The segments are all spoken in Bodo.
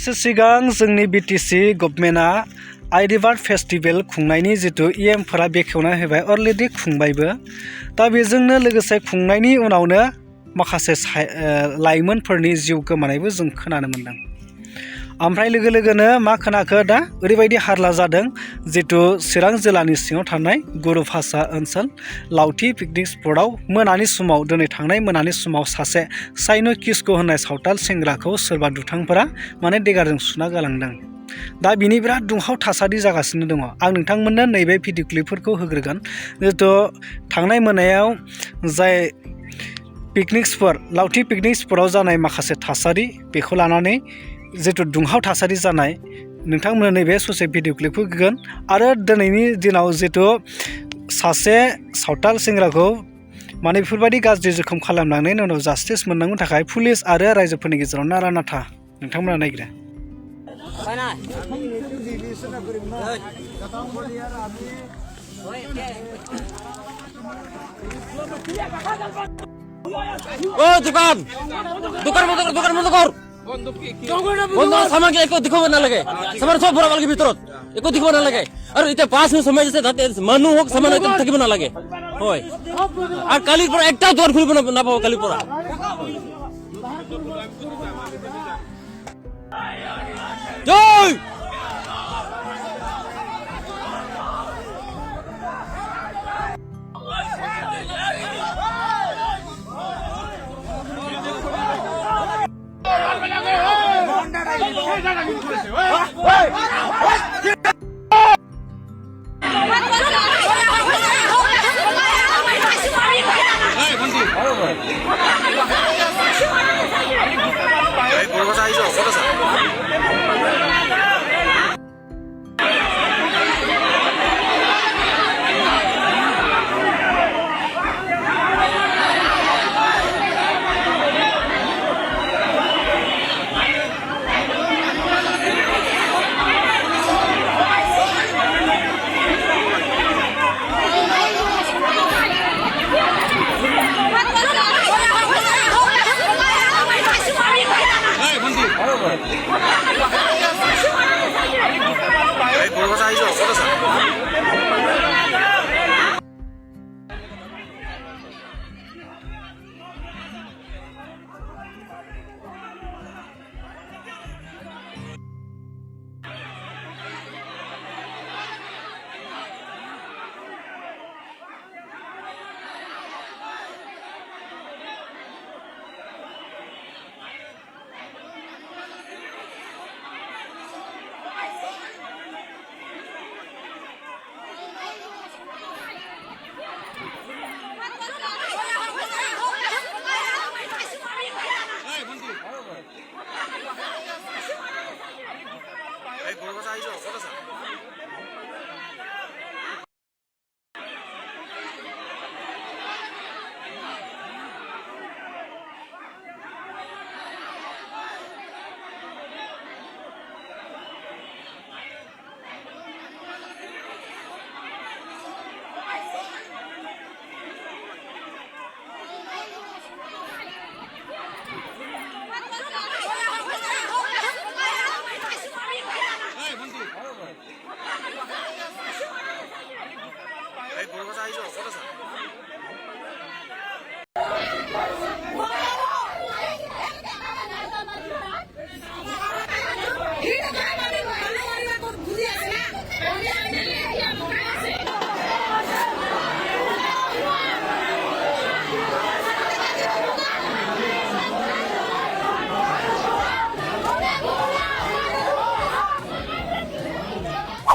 साननैसो सिगां जोंनि बिटिसि गभर्नमेन्टआ आइ रिभार फेस्टिभेल खुंनायनि जितु इएमफोरा बेखेवना होबाय अलरेडि खुंबायबो दा बेजोंनो लोगोसे खुंनायनि उनावनो माखासे लाइमोनफोरनि जिउ गोमानायबो जों खोनानो मोनदों। ओमफ्राय लोगो लोगोनो मा खोनाखो दा ओरैबायदि हारला जादों जितु चिरां जिल्लानि सिङाव थानाय गुरुभाषा ओनसोल लावथि पिकनिक स्पटआव मोनानि समाव दिनै थांनाय मोनानि समाव सासे साइनो किस्क' होननाय सावथाल सेंग्राखौ सोरबा दुथांफोरा माने देगारजों सुना गालांदों। दा बिनि बिराद दुंहाव थासारि जागासिनो दङ। आं नोंथांमोननो नैबे भिडिअ क्लिपफोरखौ होग्रोगोन। जितु थांनाय मोनायाव जाय पिकनिक स्पट लावथि पिकनिक स्पटआव जानाय माखासे थासारि बेखौ लानानै जितु दुंहाव थासारि जानाय नोंथांमोननो नैबे ससे भिडिअ क्लिपखौ होगोन। आरो दिनैनि दिनाव जितु सासे सावथाल सेंग्राखौ माने बेफोरबायदि गाज्रि जोखोम खालामलांनायनि उनाव जास्टिस मोननांगौनि थाखाय पुलिस आरो रायजोफोरनि गेजेराव नारा नाथा नोंथांमोना नायग्रो। ओ दुकान दुकान बंद कर বন্ধ সামাকে একো দেখাব নালাগে সামার সব ভরা লাগে ভিতৰত একো দেখাব নালাগে আৰু এতিয়া 5 মিনিট সময় আছে তাতে মানুহ হক সামান একদম থাকিব নালাগে হয় আৰু কালিৰ পৰা একটা দুৱাৰ খুলিব নাপাব কালিৰ পৰা জয়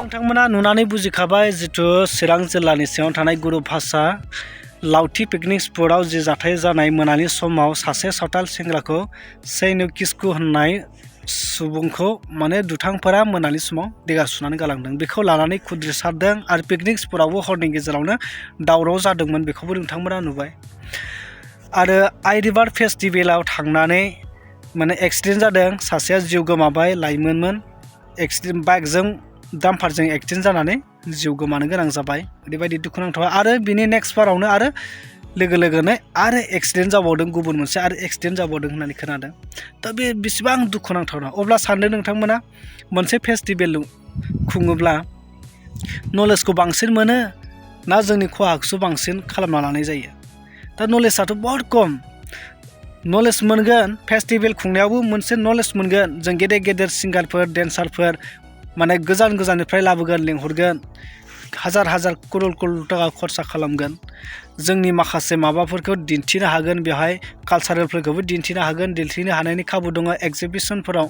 नोंथांमोना नुनानै बुजिखाबाय जितु चिरां जिल्लानि सिङाव थानाय गुरुभाषा लावथि पिकनिक स्पटआव जि जाथाय जानाय मोनानि समाव सासे सावथाल सेंग्राखौ सैनो किस्कु होननाय सुबुंखौ माने दुथांफोरा मोनानि समाव देगार सुनानै गालांदों। बेखौ लानानै खुद्रिसारदों आरो पिकनिक स्पटआवबो हरनि गेजेरावनो दावराव जादोंमोन बेखौबो नोंथांमोना नुबाय। आरो आइ रिभार फेस्टिभेलाव थांनानै माने एक्सिडेन्ट जादों, सासेया जिउ गोमाबाय, लाइमोनमोन, एक्सिडेन्ट बाइकजों डाम्पारजों एक्सिडेन्ट जानानै जिउ गोमानो गोनां जाबाय। ओरैबायदि दुखुनांथाव। आरो बिनि नेक्स्ट बारावनो आरो लोगो लोगोनो आरो एक्सिडेन्ट जाबावदों गुबुन मोनसे आरो एक्सिडेन्ट जाबावदों होननानै खोनादों दा बे बेसेबां दुखुनांथावना अब्ला सानदों नोंथांमोना मोनसे फेस्टिभेल खुङोब्ला नलेजखौ बांसिन मोनो ना जोंनि खहाखौसो बांसिन खालामना लानाय जायो दा नलेजआथ' बहुत खम नलेज मोनगोन फेस्टिभेल खुंनायावबो मोनसे नलेज मोनगोन जों गेदेर गेदेर सिंगारफोर डेन्सारफोर माने गोजान गोजाननिफ्राय लाबोगोन लेंहरगोन हाजार हाजार करोड़ करोड़ थाखा खरसा खालामगोन जोंनि माखासे माबाफोरखौ दिन्थिनो हागोन बेवहाय कालचारेलफोरखौबो दिन्थिनो हागोन दिन्थिनो हानायनि खाबु दङ एक्जिबिसनफोराव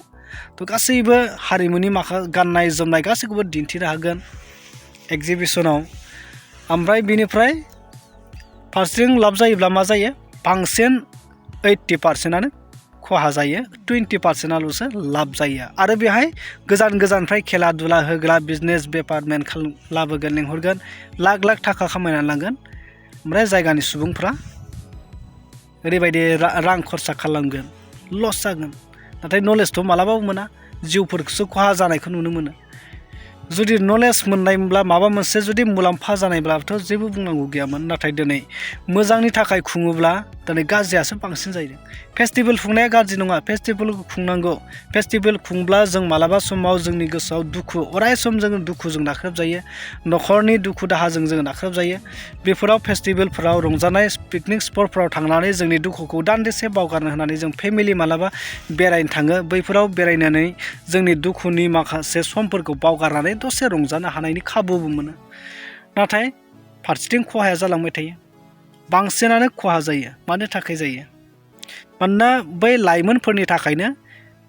थ' गासैबो हारिमुनि गाननाय जोमनाय गासैखौबो दिन्थिनो हागोन एक्जिबिसनाव ओमफ्राय बिनिफ्राय फारसेथिं लाब जायोब्ला मा जायो बांसिन 80%आनो खहा जायो 20%आल'सो लाब जायो आरो बेहाय गोजान गोजाननिफ्राय खेला दुला होग्रा बिजनेस बेपारमेन लाबोगोन लेंहरगोन लाख लाख थाखा खामायनानै लांगोन ओमफ्राय जायगानि सुबुंफ्रा ओरैबायदि रां खरसा खालामगोन लस जागोन नाथाय नलेजथ' मालाबाबो मोना जिउफोरखौसो खहा जानायखौ नुनो मोनो जुदि नलेज मोननायमोनब्ला माबा मोनसे जुदि मुलाम्फा जानायब्लाथ' जेबो बुंनांगौ गैयामोन नाथाय दिनै मोजांनि थाखाय खुङोब्ला दिनै गाज्रियासो बांसिन जायो फेस्टिभेल खुंनाया गाज्रि नङा फेस्टिभेलखौ खुंनांगौ फेस्टिभेल खुंब्ला जों मालाबा समाव जोंनि गोसोआव दुखु अराय सम जोङो दुखुजों नाख्रेबजायो न'खरनि दुखु दाहाजों जोङो नाख्रेबजायो बेफोराव फेस्टिभेलफोराव रंजानाय पिकनिक स्पटफोराव थांनानै जोंनि दुखुखौ दान्दिसे बावगारनो होनानै जों फेमिलि मालाबा बेरायनो थाङो बैफोराव बेरायनानै जोंनि दुखुनि माखासे समफोरखौ बावगारनानै दसे रंजानो हानायनि खाबुबो मोनो नाथाय फारसेथिं खहाया जालांबाय थायो बांसिनानो खहा जायो मानो थाखाय जायो मानोना बै लाइमोनफोरनि थाखायनो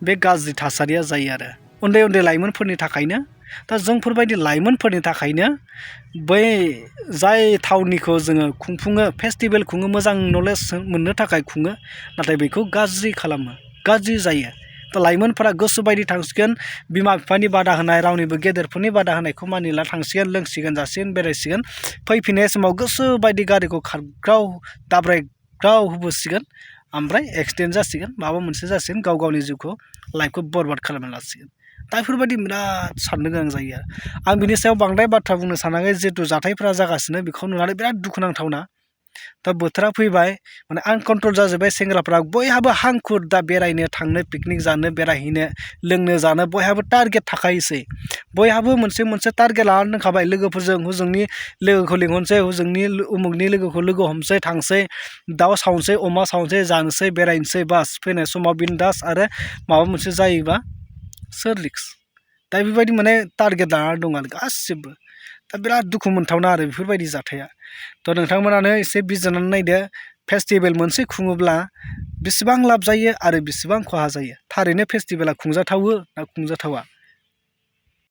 बे गाज्रि थासारिया जायो आरो उन्दै उन्दै लाइमोनफोरनि थाखायनो दा जोंफोरबायदि लाइमोनफोरनि थाखायनो बै जाय थावनिखौ जोङो खुंफुङो फेस्टिभेल खुङो मोजां नलेज मोननो थाखाय खुङो नाथाय बेखौ गाज्रि खालामो गाज्रि जायो दा लाइमोनफोरा गोसोबायदि थांसिगोन बिमा बिफानि बादा होनाय रावनिबो गेदेरफोरनि बादा होनायखौ मानिला थांसिगोन लोंसिगोन जासिगोन बेरायसिगोन फैफिननाय समाव गोसोबायदि गारिखौ खारग्राव दाब्रायग्राव होबोसिगोन ओमफ्राय एक्सिडेन्ट जासिगोन माबा मोनसे जासिगोन गाव गावनि जिउखौ लाइफखौ बरबाद खालामना लासिगोन दा बेफोरबायदि बिराद साननो गोनां जायो आरो आं बिनि सायाव बांद्राय बाथ्रा बुंनो सानाखै जिहेतु जाथायफोरा जागासिनो बेखौ नुनानै बिराद दुखुनांथावना दा बोथोरा फैबाय माने आनकन्ट्रल जाजोब्बाय सेंग्राफ्रा बयहाबो हांखुर दा बेरायनो थांनो पिकनिक जानो बेरायहैनो लोंनो जानो बयहाबो टारगेट थाखायोसै बयहाबो मोनसे मोनसे टारगेट लानानै दोनखाबाय लोगोफोरजों हजोंनि लोगोखौ लिंहरनोसै हजोंनि उमुगनि लोगोखौ लोगो हमसै थांसै दाउ सावनोसै अमा सावनोसै जानोसै बेरायनोसै बास फैनाय समाव बिन्दास आरो माबा मोनसे जायोबा सोर रिक्स दा बेबायदि माने टारगेट लानानै दं आरो गासिबो दा बिराद दुखु मोनथावना आरो बेफोरबायदि जाथाया थ' नोंथांमोनानो एसे बिजिरनानै नायदो फेस्टिभेल मोनसे खुङोब्ला बेसेबां लाब जायो आरो बेसेबां खहा जायो थारैनो फेस्टिभेला खुंजाथावो ना खुंजाथावा